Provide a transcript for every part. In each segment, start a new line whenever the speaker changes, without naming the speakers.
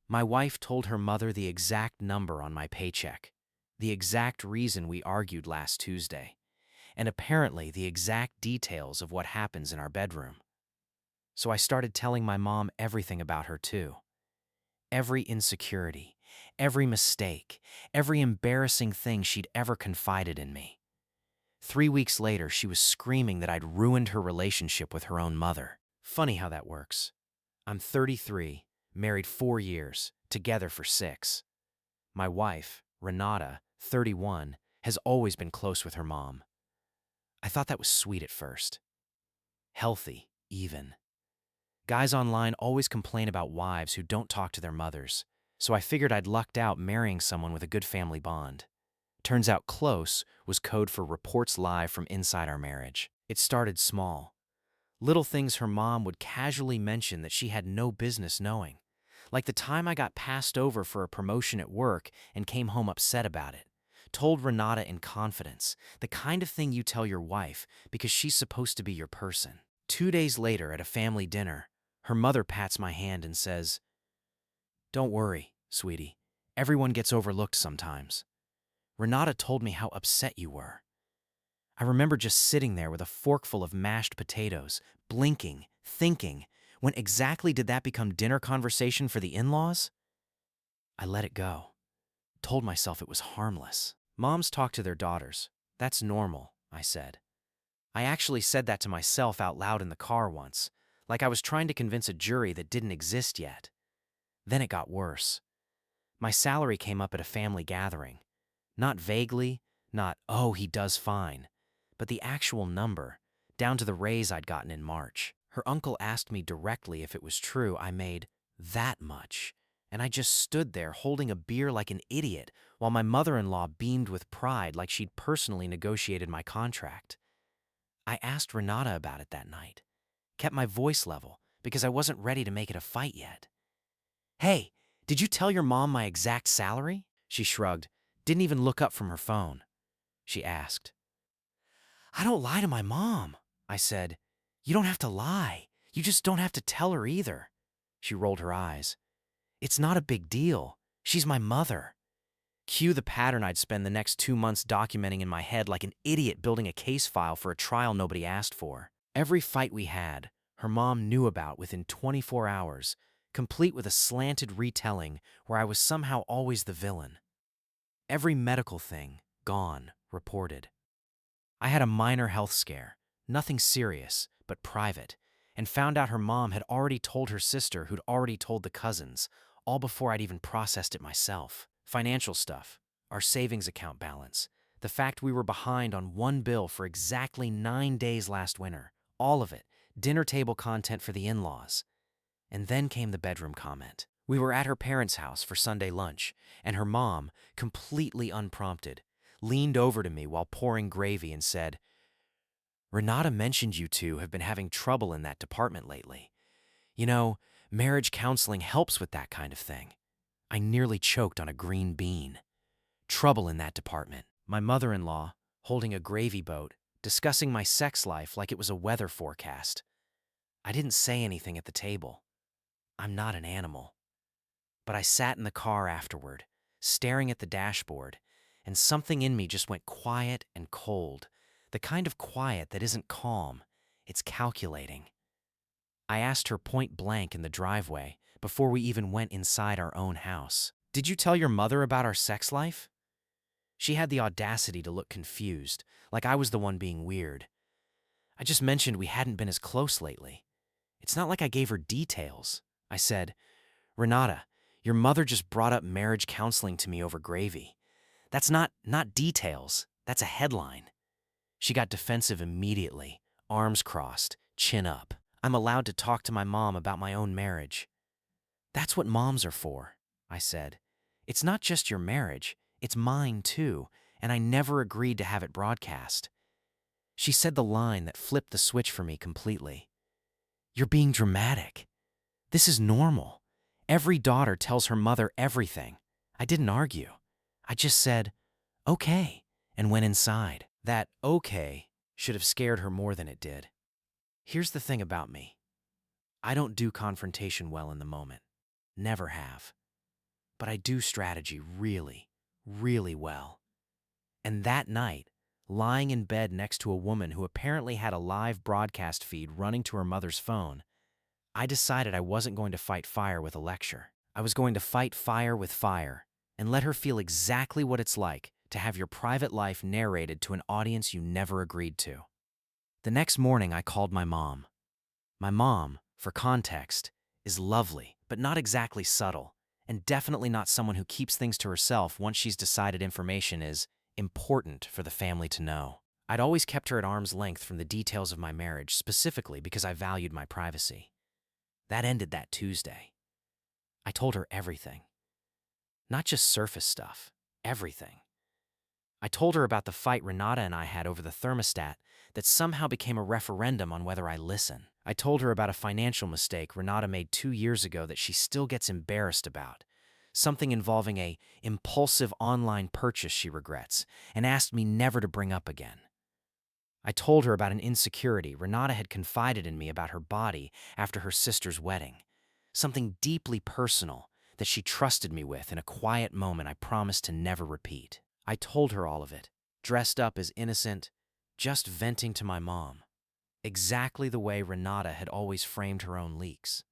My wife told her mother the exact number on my paycheck, the exact reason we argued last Tuesday, and apparently the exact details of what happens in our bedroom. So I started telling my mom everything about her too. Every insecurity, every mistake, every embarrassing thing she'd ever confided in me. 3 weeks later, she was screaming that I'd ruined her relationship with her own mother. Funny how that works. I'm 33, married 4 years, together for 6. My wife, Renata, 31, has always been close with her mom. I thought that was sweet at first. Healthy, even. Guys online always complain about wives who don't talk to their mothers, so I figured I'd lucked out marrying someone with a good family bond. Turns out close was code for reports live from inside our marriage. It started small. Little things her mom would casually mention that she had no business knowing. Like the time I got passed over for a promotion at work and came home upset about it. Told Renata in confidence, the kind of thing you tell your wife because she's supposed to be your person. 2 days later at a family dinner, her mother pats my hand and says, "Don't worry, sweetie. Everyone gets overlooked sometimes. Renata told me how upset you were." I remember just sitting there with a forkful of mashed potatoes, blinking, thinking, when exactly did that become dinner conversation for the in-laws? I let it go. Told myself it was harmless. Moms talk to their daughters. That's normal, I said. I actually said that to myself out loud in the car once, like I was trying to convince a jury that didn't exist yet. Then it got worse. My salary came up at a family gathering. Not vaguely, not, "oh, he does fine," but the actual number, down to the raise I'd gotten in March. Her uncle asked me directly if it was true I made that much, and I just stood there holding a beer like an idiot while my mother-in-law beamed with pride like she'd personally negotiated my contract. I asked Renata about it that night, kept my voice level because I wasn't ready to make it a fight yet. "Hey, did you tell your mom my exact salary?" She shrugged, didn't even look up from her phone. She asked. "I don't lie to my mom," I said. "You don't have to lie. You just don't have to tell her either." She rolled her eyes. "It's not a big deal. She's my mother." Cue the pattern I'd spend the next 2 months documenting in my head like an idiot building a case file for a trial nobody asked for. Every fight we had, her mom knew about within 24 hours, complete with a slanted retelling where I was somehow always the villain. Every medical thing, gone, reported. I had a minor health scare, nothing serious, but private, and found out her mom had already told her sister who'd already told the cousins, all before I'd even processed it myself. Financial stuff, our savings account balance, the fact we were behind on one bill for exactly 9 days last winter, all of it, dinner table content for the in-laws. And then came the bedroom comment. We were at her parents' house for Sunday lunch, and her mom, completely unprompted, leaned over to me while pouring gravy and said, "Renata mentioned you two have been having trouble in that department lately. You know, marriage counseling helps with that kind of thing." I nearly choked on a green bean. Trouble in that department. My mother-in-law, holding a gravy boat, discussing my sex life like it was a weather forecast. I didn't say anything at the table. I'm not an animal. But I sat in the car afterward, staring at the dashboard, and something in me just went quiet and cold, the kind of quiet that isn't calm, it's calculating. I asked her point blank in the driveway before we even went inside our own house. "Did you tell your mother about our sex life?" She had the audacity to look confused, like I was the one being weird. "I just mentioned we hadn't been as close lately. It's not like I gave her details." I said, "Renata, your mother just brought up marriage counseling to me over gravy. That's not details, that's a headline." She got defensive immediately, arms crossed, chin up. "I'm allowed to talk to my mom about my own marriage." "That's what moms are for," I said. "It's not just your marriage, it's mine too, and I never agreed to have it broadcast." She said the line that flipped the switch for me completely. "You're being dramatic. This is normal. Every daughter tells her mother everything." I didn't argue. I just said, "Okay," and went inside. That "okay" should have scared her more than it did. Here's the thing about me. I don't do confrontation well in the moment. Never have. but I do strategy really, really well. And that night, lying in bed next to a woman who apparently had a live broadcast feed running to her mother's phone, I decided I wasn't going to fight fire with a lecture. I was going to fight fire with fire and let her feel exactly what it's like to have your private life narrated to an audience you never agreed to. The next morning, I called my mom. My mom, for context, is lovely, but not exactly subtle, and definitely not someone who keeps things to herself once she's decided information is important for the family to know. I'd always kept her at arm's length from the details of my marriage, specifically because I valued my privacy. That ended that Tuesday. I told her everything. Not just surface stuff, everything. I told her about the fight Renata and I had over the thermostat that somehow became a referendum on whether I listen. I told her about a financial mistake Renata made 2 years ago that she still gets embarrassed about, something involving a impulsive online purchase she regrets and asked me never to bring up again. I told her about an insecurity Renata had confided in me about her body after her sister's wedding, something deeply personal that she trusted me with in a quiet moment I promised to never repeat. I told her all of it, dressed up as innocent, just venting to my mom, exactly the way Renata had always framed her own leaks.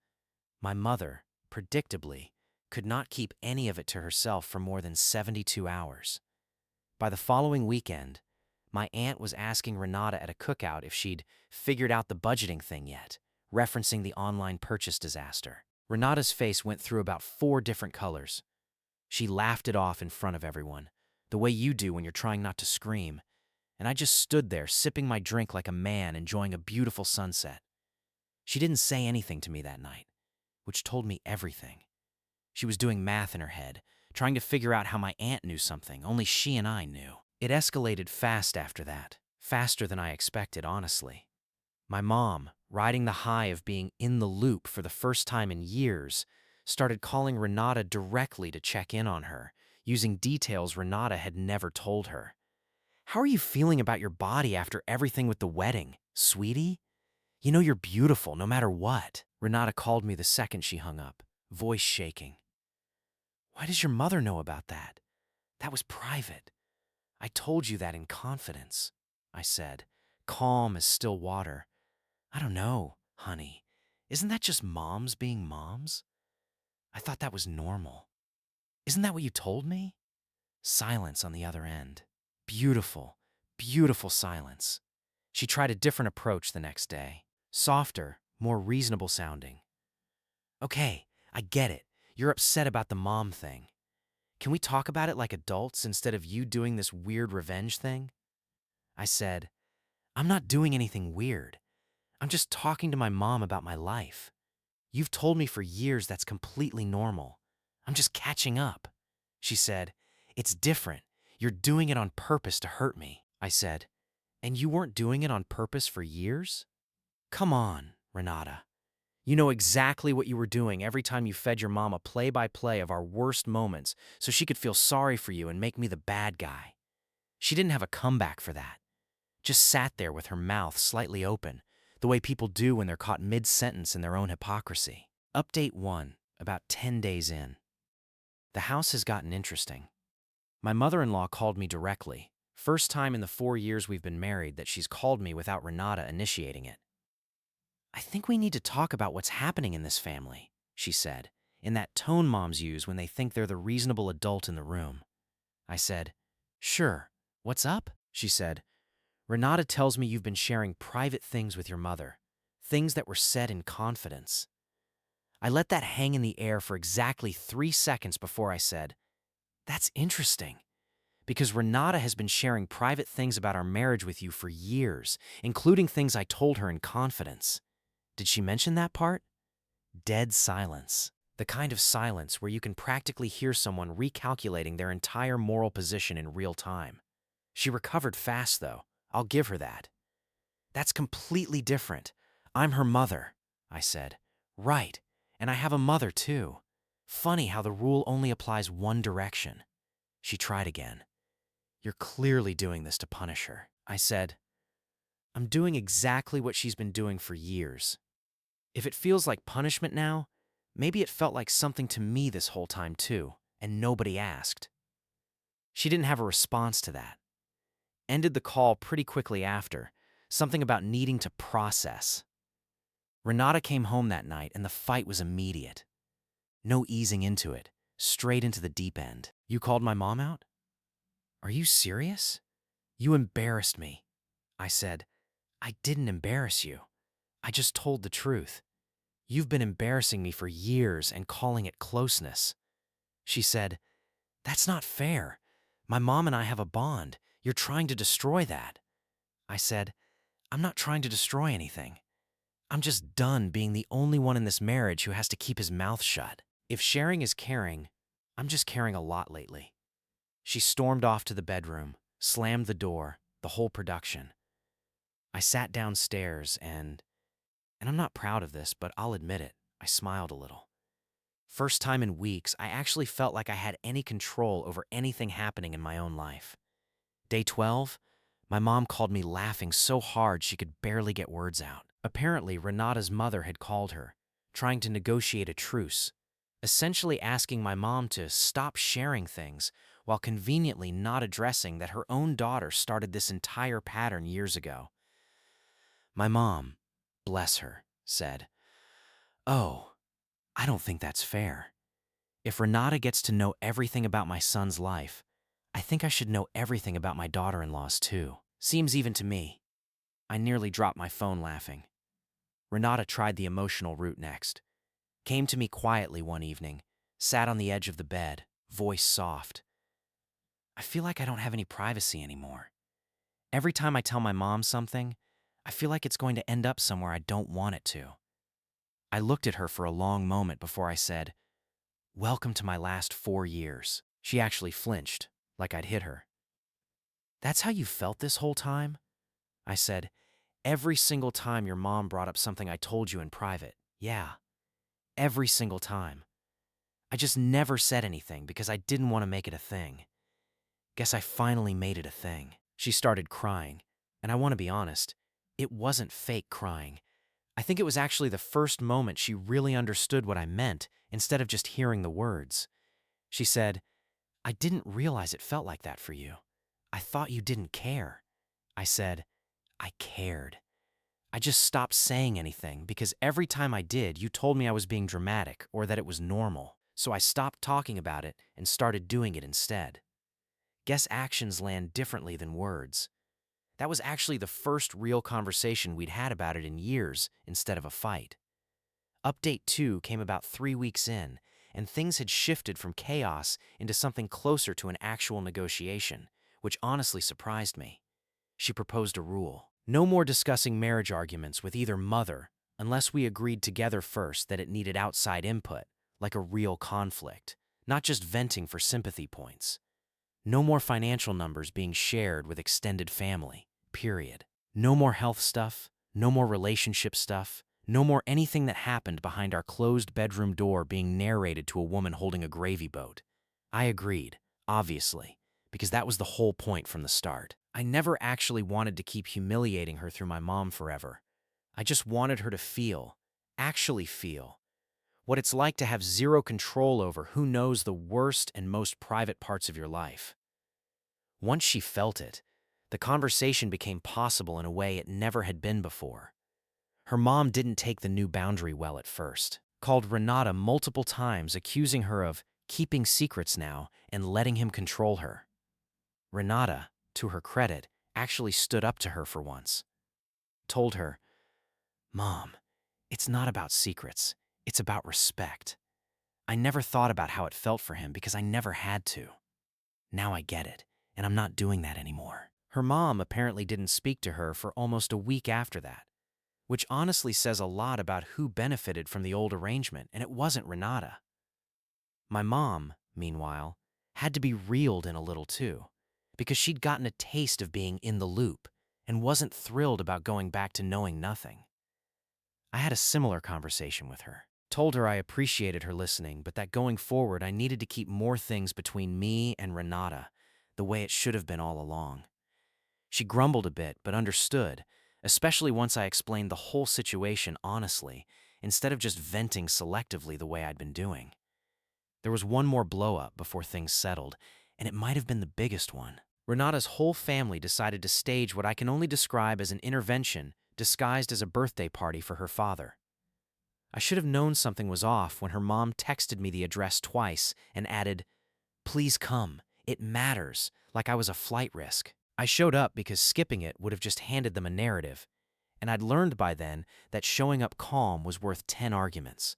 My mother, predictably, could not keep any of it to herself for more than 72 hours. By the following weekend, my aunt was asking Renata at a cookout if she'd figured out the budgeting thing yet, referencing the online purchase disaster. Renata's face went through about 4 different colors. She laughed it off in front of everyone, the way you do when you're trying not to scream, and I just stood there sipping my drink like a man enjoying a beautiful sunset. She didn't say anything to me that night, which told me everything. She was doing math in her head, trying to figure out how my aunt knew something only she and I knew. It escalated fast after that, faster than I expected, honestly. My mom, riding the high of being in the loop for the first time in years, started calling Renata directly to check in on her, using details Renata had never told her. "How are you feeling about your body after everything with the wedding, sweetie? You know you're beautiful no matter what." Renata called me the second she hung up, voice shaking. "Why does your mother know about that? That was private. I told you that in confidence," I said, calm as still water. "I don't know, honey. Isn't that just moms being moms? I thought that was normal. Isn't that what you told me?" Silence on the other end. Beautiful, beautiful silence. She tried a different approach the next day. Softer, more reasonable sounding. "Okay, I get it. You're upset about the mom thing. Can we talk about it like adults instead of you doing this weird revenge thing?" I said, "I'm not doing anything weird. I'm just talking to my mom about my life. You've told me for years that's completely normal. I'm just catching up." She said, "It's different. You're doing it on purpose to hurt me." I said, "And you weren't doing it on purpose for years?" "Come on, Renata. You know exactly what you were doing every time you fed your mom a play-by-play of our worst moments so she could feel sorry for you and make me the bad guy. She didn't have a comeback for that. Just sat there with her mouth slightly open, the way people do when they're caught mid-sentence in their own hypocrisy." Update 1, about 10 days in. The house has gotten interesting. My mother-in-law called me directly. First time in the 4 years we've been married that she's called me without Renata initiating it. "I think we need to talk about what's happening in this family," she said, in that tone moms use when they think they're the reasonable adult in the room. I said, "Sure. What's up?" She said, "Renata tells me you've been sharing private things with your mother, things that were said in confidence." I let that hang in the air for exactly 3 seconds before I said, "That's interesting, because Renata has been sharing private things about our marriage with you for years, including things I told her in confidence. Did she mention that part?" Dead silence. The kind of silence where you can practically hear someone recalculating their entire moral position in real time. She recovered fast, though. I'll give her that. "That's completely different. I'm her mother," I said. "Right, and I have a mother, too. Funny how the rule only applies one direction." She tried again. "You're clearly doing this to punish her." I said, "I'm doing exactly what she's been doing for years. If it feels like punishment now, maybe it felt like something to me this whole time, too." and nobody asked. She didn't have a response to that. Ended the call pretty quickly after, something about needing to process. Renata came home that night and the fight was immediate. No easing into it, straight into the deep end. "You called my mom out? Are you serious? You embarrassed me." I said. "I didn't embarrass you. I just told the truth. You've been embarrassing me for years and calling it closeness." She said, "That's not fair. My mom and I have a bond. You're trying to destroy that." I said, "I'm not trying to destroy anything. I'm just done being the only one in this marriage who has to keep his mouth shut. If sharing is caring, I'm just caring a lot lately." She stormed off to the bedroom, slammed the door, the whole production. I sat downstairs and I'm not proud of this, but I'll admit it, I smiled a little. First time in weeks, I actually felt like I had any control over anything happening in my own life. Day 12, my mom called me laughing so hard she could barely get words out. Apparently, Renata's mother had called her, trying to negotiate a truce, essentially asking my mom to stop sharing things while conveniently not addressing that her own daughter started this entire pattern years ago. My mom, bless her, said, "Oh, I don't think that's fair. If Renata gets to know everything about my son's life, I think I should know everything about my daughter-in-law's too. Seems even to me." I nearly dropped my phone laughing. Renata tried the emotional route next. Came to me quietly one evening, sat on the edge of the bed, voice soft. "I feel like I don't have any privacy anymore. Every time I tell my mom something, I feel like it's going to end up somewhere I don't want it to." I looked at her for a long moment before I said, "Welcome to my last 4 years." She actually flinched, like I'd hit her. "That's how you felt this whole time?" I said, "Every single time your mom brought up something I told you in private. Yeah, every single time. I just never said anything because I didn't want to make it a thing. Guess I finally made it a thing." She started crying, and I want to be honest, it wasn't fake crying. I think it was actually the first moment she really understood what I meant instead of just hearing the words. She said, "I didn't realize it felt like that for you. I thought you didn't care." I said, "I cared. I just stopped saying anything because every time I did, you told me I was being dramatic or that it was normal. So I stopped talking about it and started doing it instead. Guess actions land differently than words." That was actually the first real conversation we'd had about it in years instead of a fight. Update 2 came about 3 weeks in, and things had shifted from chaos into something closer to an actual negotiation, which honestly surprised me. She proposed a rule. No more discussing marriage arguments with either mother unless we agreed together first that it needed outside input, like a real conflict, not just venting for sympathy points. No more financial numbers being shared with extended family, period. No more health stuff, no more relationship stuff, no more anything that happened behind our closed bedroom door being narrated to a woman holding a gravy boat. I agreed, obviously, because that was the whole point from the start. I never actually wanted to keep humiliating her through my mom forever. I just wanted her to feel, actually feel, what it's like to have zero control over who knows the worst and most private parts of your life. Once she felt it, the conversation became possible in a way it never had been before. Her mom didn't take the new boundary well at first, called Renata multiple times accusing her of keeping secrets now and letting him control her. Renata, to her credit, actually stood up to her for once. Told her, "Mom, it's not about secrets, it's about respect. I never thought about how it felt for him because I never had to. Now I get it, and I'm not doing that anymore." Her mom apparently didn't speak to her for almost a week after that, which honestly says a lot about who benefited from the old arrangement, and it wasn't Renata. My mom, meanwhile, had to be reeled in a little too, because she'd gotten a taste of being in the loop and wasn't thrilled about going back to knowing nothing. I had a similar conversation with her. Told her I appreciated her listening, but that going forward I needed to keep more things between me and Renata, the way it should have been all along. She grumbled a bit, but understood, especially once I explained the whole situation honestly, instead of just venting selectively the way I'd been doing. There was one more blow-up before things settled, and it might have been the biggest one. Renata's whole family decided to stage what I can only describe as an intervention disguised as a birthday party for her father. I should have known something was off when her mom texted me the address twice and added, "Please come, it matters," like I was a flight risk. I showed up because skipping it would have just handed them a narrative, and I'd learned by then that showing up calm was worth 10 arguments.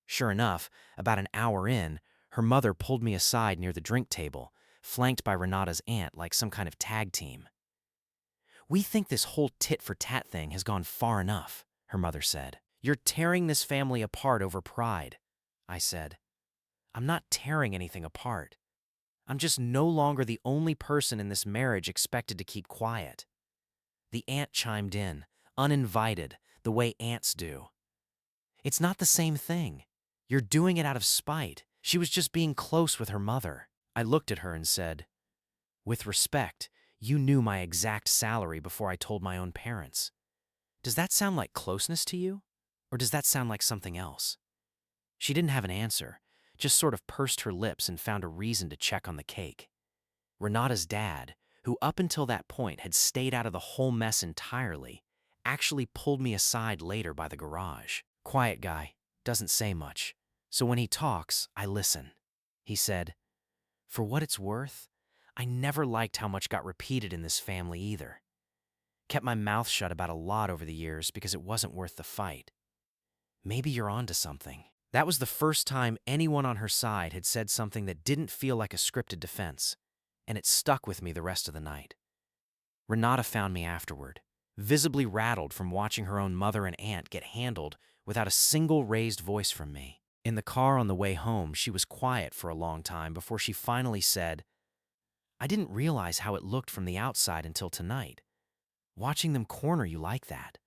Sure enough, about an hour in, her mother pulled me aside near the drink table, flanked by Renata's aunt like some kind of tag team. "We think this whole tit-for-tat thing has gone far enough," her mother said. "You're tearing this family apart over pride," I said. "I'm not tearing anything apart. I'm just no longer the only person in this marriage expected to keep quiet." The aunt chimed in, uninvited, the way aunts do. "It's not the same thing. You're doing it out of spite. She was just being close with her mother." I looked at her and said, "With respect, you knew my exact salary before I told my own parents. Does that sound like closeness to you? Or does that sound like something else?" She didn't have an answer, just sort of pursed her lips and found a reason to check on the cake. Renata's dad, who up until that point had stayed out of the whole mess entirely, actually pulled me aside later by the garage. "Quiet guy, doesn't say much, so when he talks, I listen." He said, "For what it's worth, I never liked how much got repeated in this family either. Kept my mouth shut about a lot over the years because it wasn't worth the fight. Maybe you're onto something." That was the first time anyone on her side had said something that didn't feel like a scripted defense, and it stuck with me the rest of the night. Renata found me afterward, visibly rattled from watching her own mother and aunt get handled without a single raised voice from me. In the car on the way home, she was quiet for a long time before she finally said, "I didn't realize how it looked from the outside until tonight. Watching them corner you like that.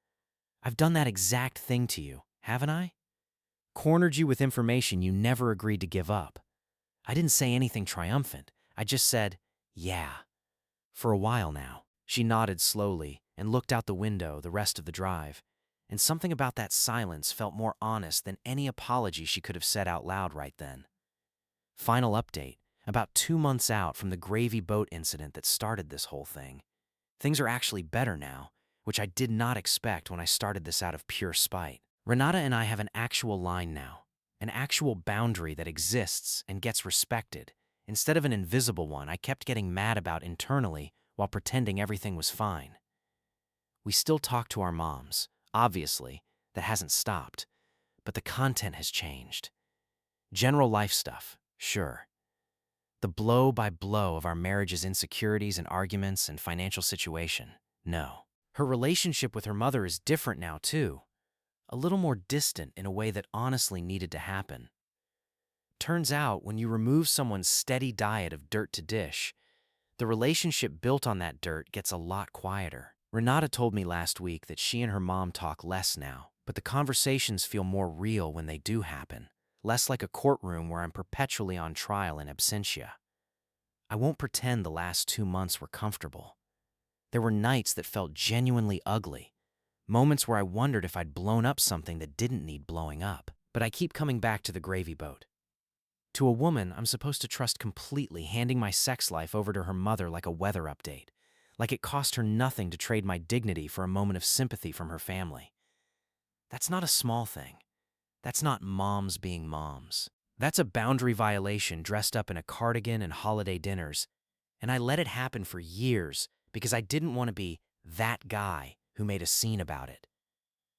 I've done that exact thing to you, haven't I? Cornered you with information you never agreed to give up. I didn't say anything triumphant. I just said, yeah. For a while now." She nodded slowly and looked out the window the rest of the drive, and something about that silence felt more honest than any apology she could have said out loud right then. Final update, about 2 months out from the gravy boat incident that started this whole thing. Things are actually better now, which I did not expect when I started this out of pure spite. Renata and I have an actual line now, an actual boundary that exists and gets respected, instead of an invisible one I kept getting mad about internally while pretending everything was fine. We still talk to our moms, obviously, that hasn't stopped, but the content has changed. General life stuff, sure. The blow by blow of our marriage's insecurities and arguments and financial situation, no. Her relationship with her mother is different now, too. A little more distant in a way that honestly needed to happen. Turns out, when you remove someone's steady diet of dirt to dish, the relationship built on that dirt gets a lot quieter. Renata told me last week that she and her mom talk less now, but the conversations feel more real when they do happen, less like a courtroom where I'm perpetually on trial in absentia. I won't pretend the last 2 months were comfortable. There were nights that felt genuinely ugly, moments where I wondered if I'd blown up something that didn't need blowing up. But I keep coming back to the gravy boat. To a woman, I'm supposed to trust completely, handing my sex life over to her mother like a weather update, like it cost her nothing to trade my dignity for a moment of sympathy from her family. That's not a small thing. That's not moms being moms. That's a boundary violation dressed up in a cardigan and holiday dinners, and I let it happen for years because I didn't want to be that guy who made a scene about it.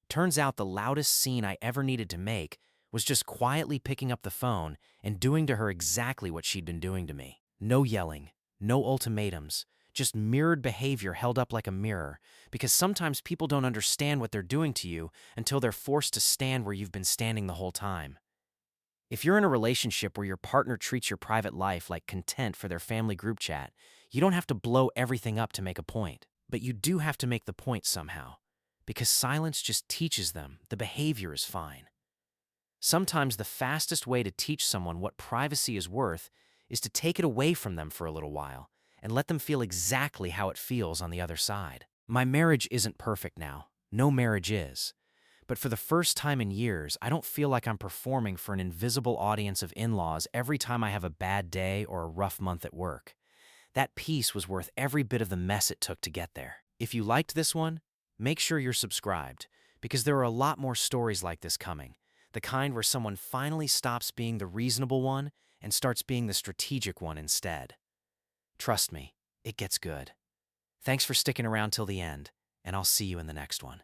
Turns out the loudest scene I ever needed to make was just quietly picking up the phone and doing to her exactly what she'd been doing to me. No yelling, no ultimatums, just mirrored behavior held up like a mirror, because sometimes people don't understand what they're doing to you until they're forced to stand where you've been standing the whole time. If you're in a relationship where your partner treats your private life like content for their family group chat, you don't have to blow everything up to make a point. But you do have to make the point somehow, because silence just teaches them the behavior is fine. Sometimes the fastest way to teach someone what privacy is worth is to take it away from them for a little while and let them feel exactly how it feels on the other side. My marriage isn't perfect now. No marriage is. But for the first time in years, I don't feel like I'm performing for an invisible audience of in-laws every time I have a bad day or a rough month at work. That peace was worth every bit of the mess it took to get there. If you liked this one, make sure you're subscribed, because there are a lot more stories like this coming. The kind where someone finally stops being the reasonable one and starts being the strategic one instead. Trust me, it gets good. Thanks for sticking around till the end, and I'll see you in the next one.